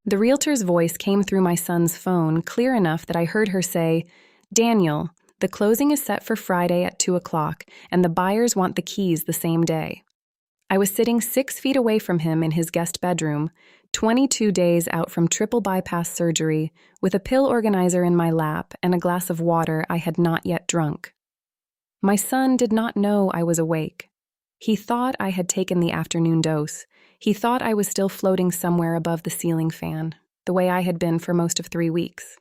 The realtor's voice came through my son's phone, clear enough that I heard her say, "Daniel, the closing is set for Friday at 2 o'clock, and the buyers want the keys the same day." I was sitting 6 feet away from him in his guest bedroom, 22 days out from triple bypass surgery, with a pill organizer in my lap and a glass of water I had not yet drunk. My son did not know I was awake. He thought I had taken the afternoon dose. He thought I was still floating somewhere above the ceiling fan, the way I had been for most of 3 weeks.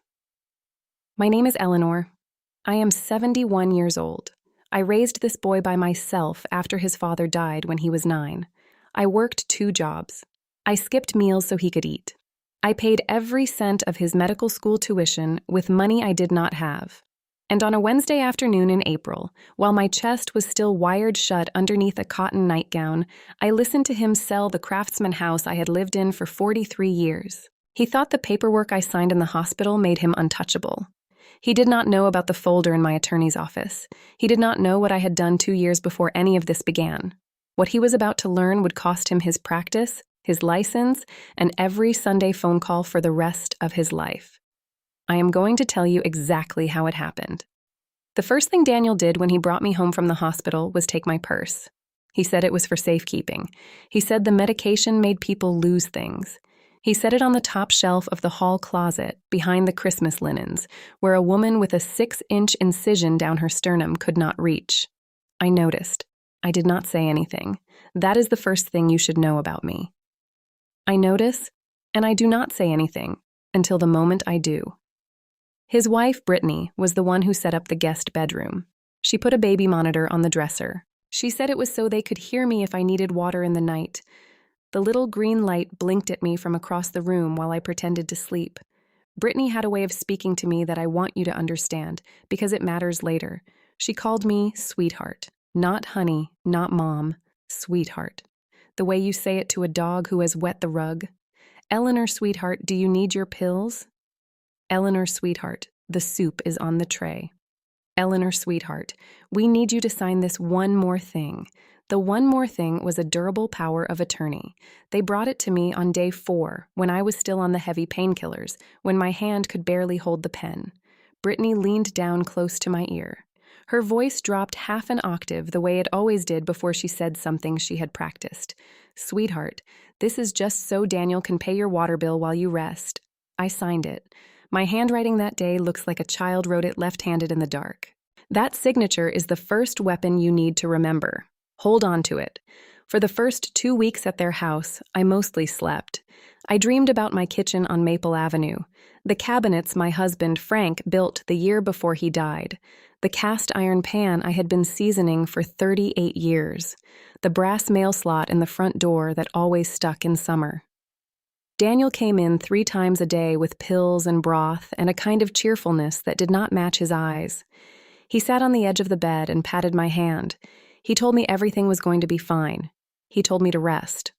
My name is Eleanor. I am 71 years old. I raised this boy by myself after his father died when he was 9. I worked 2 jobs. I skipped meals so he could eat. I paid every cent of his medical school tuition with money I did not have. And on a Wednesday afternoon in April, while my chest was still wired shut underneath a cotton nightgown, I listened to him sell the craftsman house I had lived in for 43 years. He thought the paperwork I signed in the hospital made him untouchable. He did not know about the folder in my attorney's office. He did not know what I had done 2 years before any of this began. What he was about to learn would cost him his practice, his license, and every Sunday phone call for the rest of his life. I am going to tell you exactly how it happened. The first thing Daniel did when he brought me home from the hospital was take my purse. He said it was for safekeeping. He said the medication made people lose things. He set it on the top shelf of the hall closet, behind the Christmas linens, where a woman with a 6-inch incision down her sternum could not reach. I noticed. I did not say anything. That is the first thing you should know about me. I notice, and I do not say anything, until the moment I do. His wife, Brittany, was the one who set up the guest bedroom. She put a baby monitor on the dresser. She said it was so they could hear me if I needed water in the night. The little green light blinked at me from across the room while I pretended to sleep. Brittany had a way of speaking to me that I want you to understand, because it matters later. She called me sweetheart. Not honey, not mom. Sweetheart. The way you say it to a dog who has wet the rug. Eleanor, sweetheart, do you need your pills? Eleanor, sweetheart, the soup is on the tray. Eleanor, sweetheart, we need you to sign this one more thing. The one more thing was a durable power of attorney. They brought it to me on day 4, when I was still on the heavy painkillers, when my hand could barely hold the pen. Brittany leaned down close to my ear. Her voice dropped half an octave the way it always did before she said something she had practiced. Sweetheart, this is just so Daniel can pay your water bill while you rest. I signed it. My handwriting that day looks like a child wrote it left-handed in the dark. That signature is the first weapon you need to remember. Hold on to it. For the first 2 weeks at their house, I mostly slept. I dreamed about my kitchen on Maple Avenue, the cabinets my husband, Frank, built the year before he died, the cast iron pan I had been seasoning for 38 years, the brass mail slot in the front door that always stuck in summer. Daniel came in 3 times a day with pills and broth and a kind of cheerfulness that did not match his eyes. He sat on the edge of the bed and patted my hand. He told me everything was going to be fine. He told me to rest.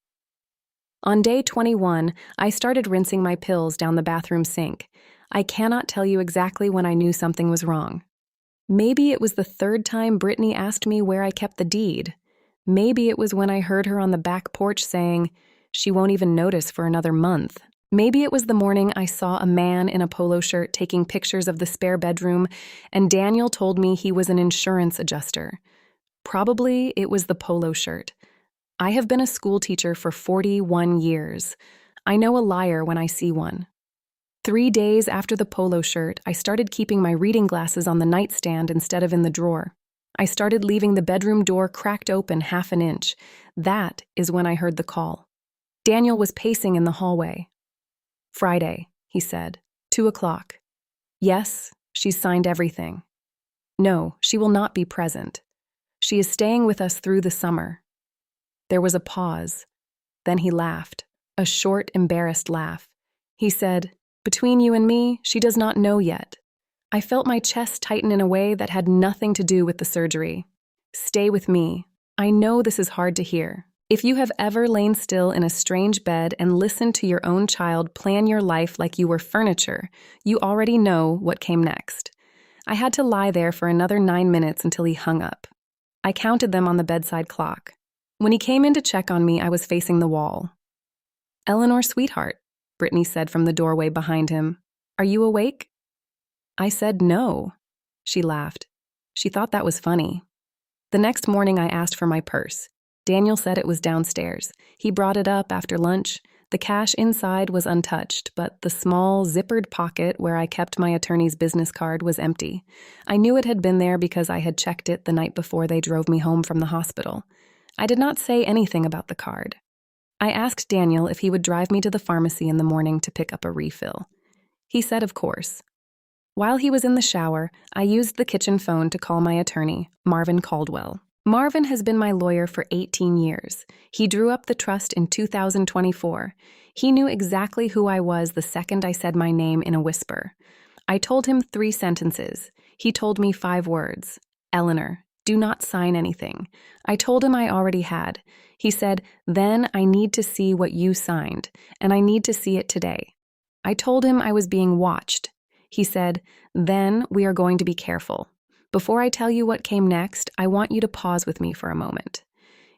On day 21, I started rinsing my pills down the bathroom sink. I cannot tell you exactly when I knew something was wrong. Maybe it was the 3rd time Brittany asked me where I kept the deed. Maybe it was when I heard her on the back porch saying, she won't even notice for another month. Maybe it was the morning I saw a man in a polo shirt taking pictures of the spare bedroom, and Daniel told me he was an insurance adjuster. Probably it was the polo shirt. I have been a school teacher for 41 years. I know a liar when I see one. 3 days after the polo shirt, I started keeping my reading glasses on the nightstand instead of in the drawer. I started leaving the bedroom door cracked open half an inch. That is when I heard the call. Daniel was pacing in the hallway. Friday, he said, 2 o'clock. Yes, she's signed everything. No, she will not be present. She is staying with us through the summer. There was a pause. Then he laughed, a short, embarrassed laugh. He said, between you and me, she does not know yet. I felt my chest tighten in a way that had nothing to do with the surgery. Stay with me. I know this is hard to hear. If you have ever lain still in a strange bed and listened to your own child plan your life like you were furniture, you already know what came next. I had to lie there for another 9 minutes until he hung up. I counted them on the bedside clock. When he came in to check on me, I was facing the wall. Eleanor, sweetheart, Brittany said from the doorway behind him. "Are you awake?" I said no. She laughed. She thought that was funny. The next morning I asked for my purse. Daniel said it was downstairs. He brought it up after lunch. The cash inside was untouched, but the small, zippered pocket where I kept my attorney's business card was empty. I knew it had been there because I had checked it the night before they drove me home from the hospital. I did not say anything about the card. I asked Daniel if he would drive me to the pharmacy in the morning to pick up a refill. He said of course. While he was in the shower, I used the kitchen phone to call my attorney, Marvin Caldwell. Marvin has been my lawyer for 18 years. He drew up the trust in 2024. He knew exactly who I was the second I said my name in a whisper. I told him 3 sentences. He told me 5 words. Eleanor, do not sign anything. I told him I already had. He said, then I need to see what you signed, and I need to see it today. I told him I was being watched. He said, then we are going to be careful. Before I tell you what came next, I want you to pause with me for a moment.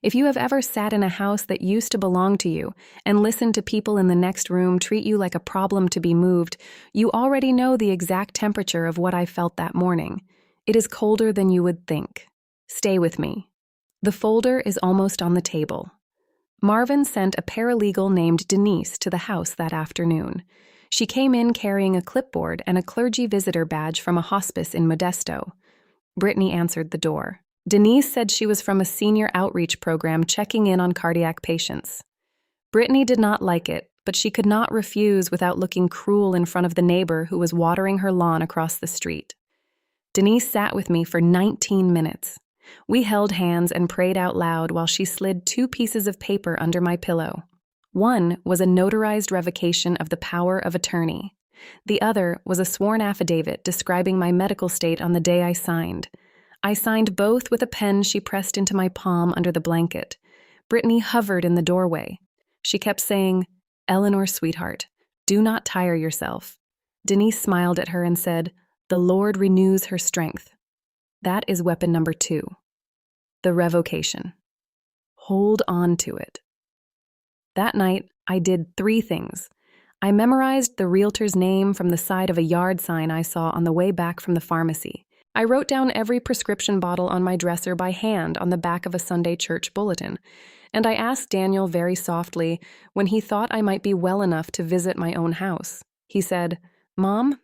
If you have ever sat in a house that used to belong to you and listened to people in the next room treat you like a problem to be moved, you already know the exact temperature of what I felt that morning. It is colder than you would think. Stay with me. The folder is almost on the table. Marvin sent a paralegal named Denise to the house that afternoon. She came in carrying a clipboard and a clergy visitor badge from a hospice in Modesto. Brittany answered the door. Denise said she was from a senior outreach program checking in on cardiac patients. Brittany did not like it, but she could not refuse without looking cruel in front of the neighbor who was watering her lawn across the street. Denise sat with me for 19 minutes. We held hands and prayed out loud while she slid 2 pieces of paper under my pillow. One was a notarized revocation of the power of attorney. The other was a sworn affidavit describing my medical state on the day I signed. I signed both with a pen she pressed into my palm under the blanket. Brittany hovered in the doorway. She kept saying, "Eleanor, sweetheart, do not tire yourself." Denise smiled at her and said, "The Lord renews her strength." That is weapon number 2. The revocation. Hold on to it. That night, I did 3 things. I memorized the realtor's name from the side of a yard sign I saw on the way back from the pharmacy. I wrote down every prescription bottle on my dresser by hand on the back of a Sunday church bulletin. And I asked Daniel very softly when he thought I might be well enough to visit my own house. He said, "Mom,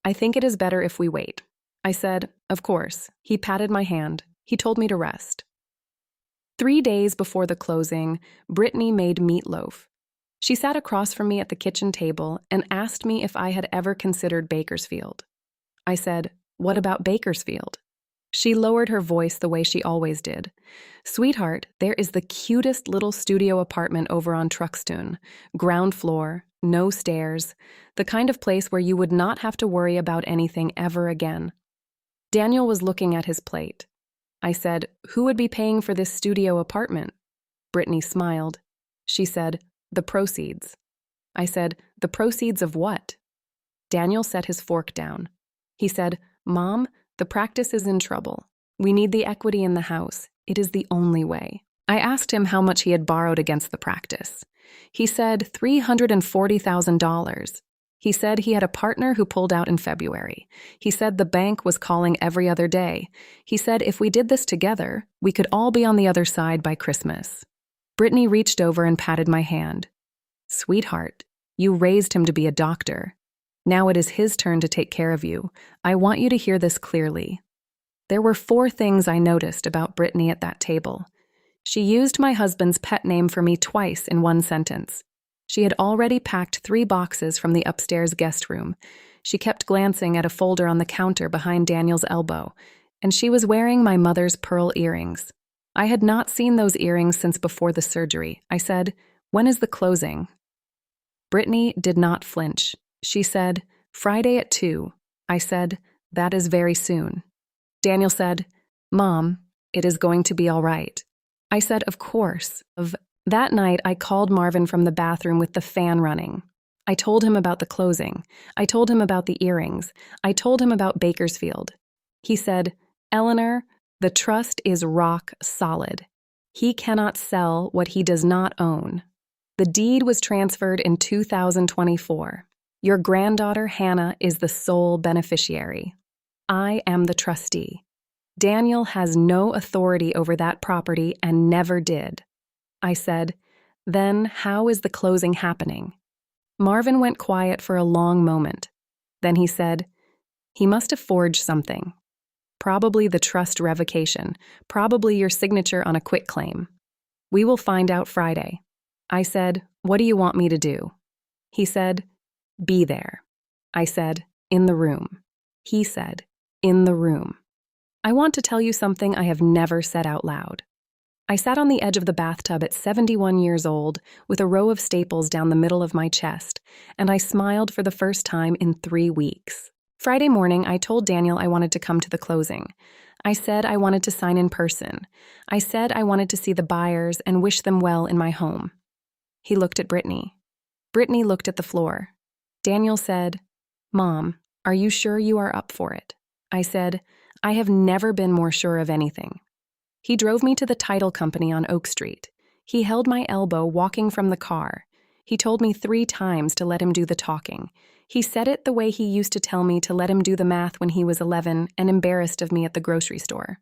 I think it is better if we wait." I said, "Of course." He patted my hand. He told me to rest. 3 days before the closing, Brittany made meatloaf. She sat across from me at the kitchen table and asked me if I had ever considered Bakersfield. I said, "What about Bakersfield?" She lowered her voice the way she always did. "Sweetheart, there is the cutest little studio apartment over on Truxtun. Ground floor, no stairs, the kind of place where you would not have to worry about anything ever again." Daniel was looking at his plate. I said, "Who would be paying for this studio apartment?" Brittany smiled. She said, "The proceeds." I said, "The proceeds of what?" Daniel set his fork down. He said, "Mom, the practice is in trouble. We need the equity in the house. It is the only way." I asked him how much he had borrowed against the practice. He said $340,000. He said he had a partner who pulled out in February. He said the bank was calling every other day. He said if we did this together, we could all be on the other side by Christmas. Brittany reached over and patted my hand. "Sweetheart, you raised him to be a doctor. Now it is his turn to take care of you. I want you to hear this clearly." There were 4 things I noticed about Brittany at that table. She used my husband's pet name for me twice in one sentence. She had already packed 3 boxes from the upstairs guest room. She kept glancing at a folder on the counter behind Daniel's elbow, and she was wearing my mother's pearl earrings. I had not seen those earrings since before the surgery. I said, "When is the closing?" Brittany did not flinch. She said, "Friday at 2. I said, "That is very soon." Daniel said, "Mom, it is going to be all right." I said, "Of course." That night, I called Marvin from the bathroom with the fan running. I told him about the closing. I told him about the earrings. I told him about Bakersfield. He said, "Eleanor, the trust is rock solid. He cannot sell what he does not own." The deed was transferred in 2024. Your granddaughter, Hannah, is the sole beneficiary. I am the trustee. Daniel has no authority over that property and never did. I said, then how is the closing happening? Marvin went quiet for a long moment. Then he said, he must have forged something. Probably the trust revocation, probably your signature on a quitclaim. We will find out Friday. I said, what do you want me to do? He said, be there. I said, in the room. He said, in the room. I want to tell you something I have never said out loud. I sat on the edge of the bathtub at 71 years old with a row of staples down the middle of my chest, and I smiled for the first time in 3 weeks. Friday morning, I told Daniel I wanted to come to the closing. I said I wanted to sign in person. I said I wanted to see the buyers and wish them well in my home. He looked at Brittany. Brittany looked at the floor. Daniel said, Mom, are you sure you are up for it? I said, I have never been more sure of anything. He drove me to the title company on Oak Street. He held my elbow walking from the car. He told me 3 times to let him do the talking. He said it the way he used to tell me to let him do the math when he was 11 and embarrassed of me at the grocery store.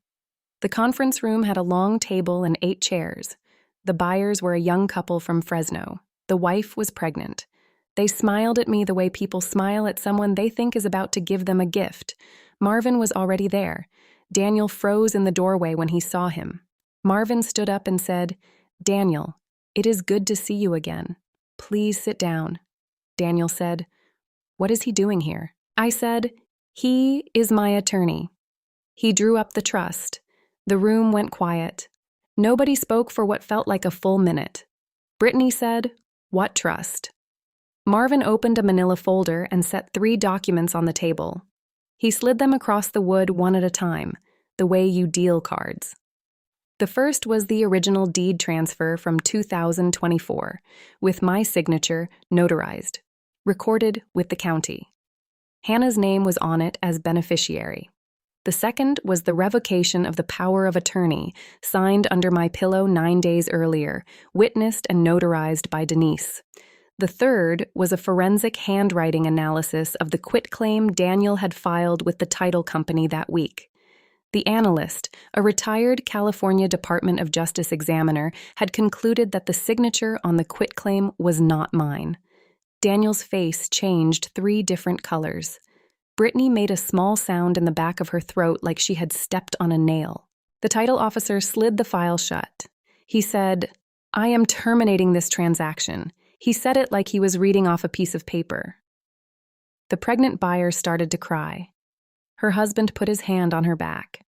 The conference room had a long table and 8 chairs. The buyers were a young couple from Fresno. The wife was pregnant. They smiled at me the way people smile at someone they think is about to give them a gift. Marvin was already there. Daniel froze in the doorway when he saw him. Marvin stood up and said, Daniel, it is good to see you again. Please sit down. Daniel said, what is he doing here? I said, he is my attorney. He drew up the trust. The room went quiet. Nobody spoke for what felt like a full minute. Brittany said, what trust? Marvin opened a manila folder and set 3 documents on the table. He slid them across the wood one at a time, the way you deal cards. The first was the original deed transfer from 2024, with my signature notarized, recorded with the county. Hannah's name was on it as beneficiary. The second was the revocation of the power of attorney, signed under my pillow 9 days earlier, witnessed and notarized by Denise. The third was a forensic handwriting analysis of the quitclaim Daniel had filed with the title company that week. The analyst, a retired California Department of Justice examiner, had concluded that the signature on the quitclaim was not mine. Daniel's face changed 3 different colors. Brittany made a small sound in the back of her throat like she had stepped on a nail. The title officer slid the file shut. He said, I am terminating this transaction. He said it like he was reading off a piece of paper. The pregnant buyer started to cry. Her husband put his hand on her back.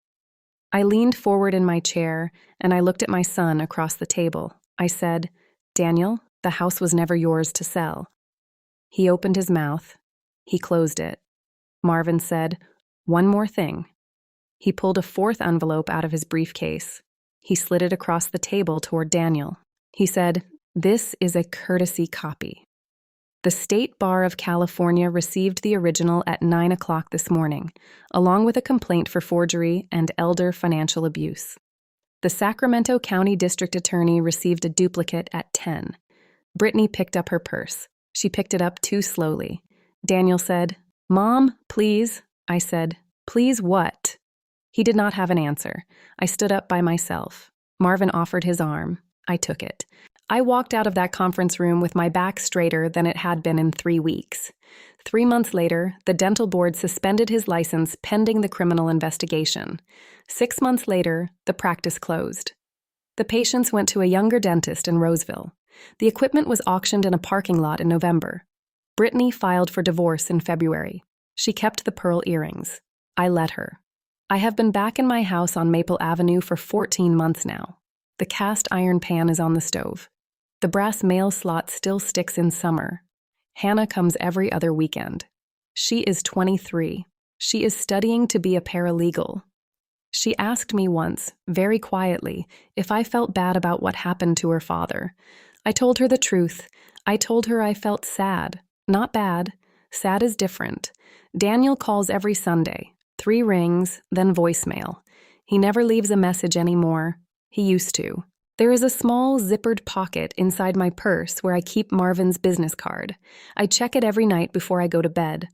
I leaned forward in my chair, and I looked at my son across the table. I said, Daniel, the house was never yours to sell. He opened his mouth. He closed it. Marvin said, one more thing. He pulled a 4th envelope out of his briefcase. He slid it across the table toward Daniel. He said, this is a courtesy copy. The State Bar of California received the original at 9 o'clock this morning, along with a complaint for forgery and elder financial abuse. The Sacramento County District Attorney received a duplicate at 10. Brittany picked up her purse. She picked it up too slowly. Daniel said, Mom, please. I said, please what? He did not have an answer. I stood up by myself. Marvin offered his arm. I took it. I walked out of that conference room with my back straighter than it had been in 3 weeks. 3 months later, the dental board suspended his license pending the criminal investigation. 6 months later, the practice closed. The patients went to a younger dentist in Roseville. The equipment was auctioned in a parking lot in November. Brittany filed for divorce in February. She kept the pearl earrings. I let her. I have been back in my house on Maple Avenue for 14 months now. The cast iron pan is on the stove. The brass mail slot still sticks in summer. Hannah comes every other weekend. She is 23. She is studying to be a paralegal. She asked me once, very quietly, if I felt bad about what happened to her father. I told her the truth. I told her I felt sad. Not bad. Sad is different. Daniel calls every Sunday. 3 rings, then voicemail. He never leaves a message anymore. He used to. There is a small zippered pocket inside my purse where I keep Marvin's business card. I check it every night before I go to bed.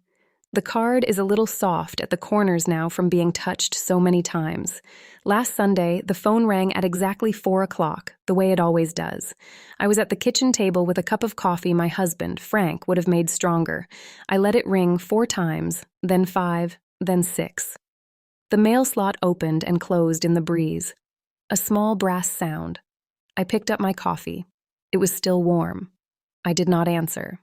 The card is a little soft at the corners now from being touched so many times. Last Sunday, the phone rang at exactly 4 o'clock, the way it always does. I was at the kitchen table with a cup of coffee my husband, Frank, would have made stronger. I let it ring 4 times, then 5, then 6. The mail slot opened and closed in the breeze. A small brass sound. I picked up my coffee. It was still warm. I did not answer.